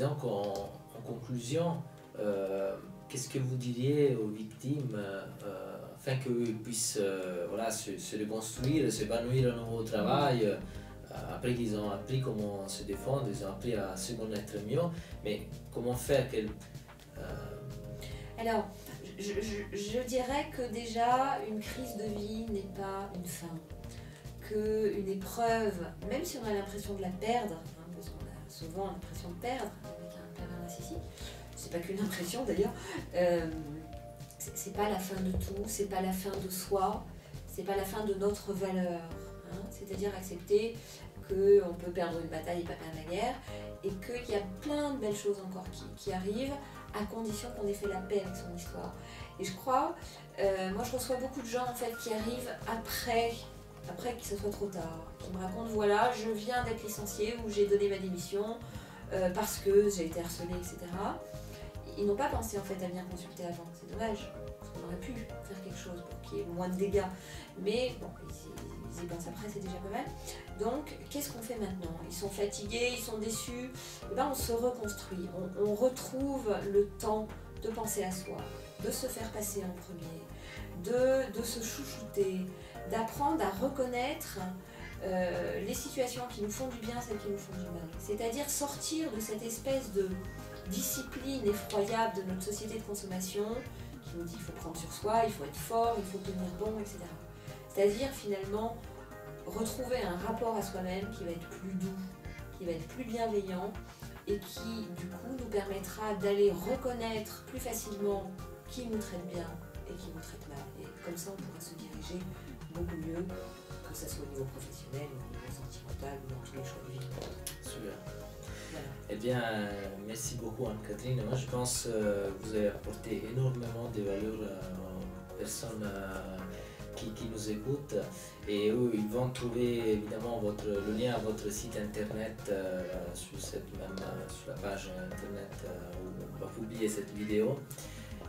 donc en conclusion, qu'est-ce que vous diriez aux victimes afin qu'eux puissent voilà, se reconstruire, s'épanouir à nouveau au travail, après qu'ils ont appris comment se défendre, ils ont appris à se connaître mieux, mais comment faire qu'elles... Alors, je dirais que déjà, une crise de vie n'est pas une fin. Qu'une épreuve, même si on a l'impression de la perdre, hein, parce qu'on a souvent l'impression de perdre avec un pervers narcissique, c'est pas qu'une impression d'ailleurs, c'est pas la fin de tout, c'est pas la fin de soi, c'est pas la fin de notre valeur. Hein, c'est-à-dire accepter qu'on peut perdre une bataille et pas perdre la guerre, et qu'il y a plein de belles choses encore qui arrivent, à condition qu'on ait fait la paix avec son histoire. Et je crois, moi je reçois beaucoup de gens en fait qui arrivent après que ce soit trop tard, qui me racontent voilà, je viens d'être licenciée ou j'ai donné ma démission parce que j'ai été harcelée, etc. Ils n'ont pas pensé en fait à venir consulter avant, c'est dommage, parce qu'on aurait pu faire quelque chose pour qu'il y ait moins de dégâts. Mais bon, ils y pensent après, c'est déjà pas mal. Donc, qu'est-ce qu'on fait maintenant? Ils sont fatigués, ils sont déçus. Et ben, on se reconstruit, on retrouve le temps de penser à soi, de se faire passer en premier, de se chouchouter, d'apprendre à reconnaître les situations qui nous font du bien, celles qui nous font du mal. C'est-à-dire sortir de cette espèce de discipline effroyable de notre société de consommation qui nous dit qu'il faut prendre sur soi, il faut être fort, il faut tenir bon, etc. C'est-à-dire finalement retrouver un rapport à soi-même qui va être plus doux, qui va être plus bienveillant et qui du coup nous permettra d'aller reconnaître plus facilement qui nous traite bien et qui nous traite mal. Et comme ça on pourra se diriger beaucoup mieux, que ce soit au niveau professionnel, au niveau sentimental ou dans tous les choix de vie. Super. Voilà. Eh bien, merci beaucoup Anne-Catherine. Moi je pense que vous avez apporté énormément de valeur aux personnes qui nous écoutent, et eux ils vont trouver évidemment le lien à votre site internet sur la page internet où on va publier cette vidéo.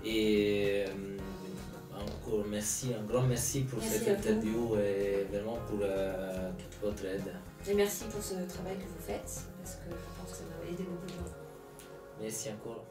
Et encore merci, un grand merci pour cette interview et vraiment pour toute votre aide. Et merci pour ce travail que vous faites, parce que je pense que ça m'a aidé beaucoup de gens. Merci encore.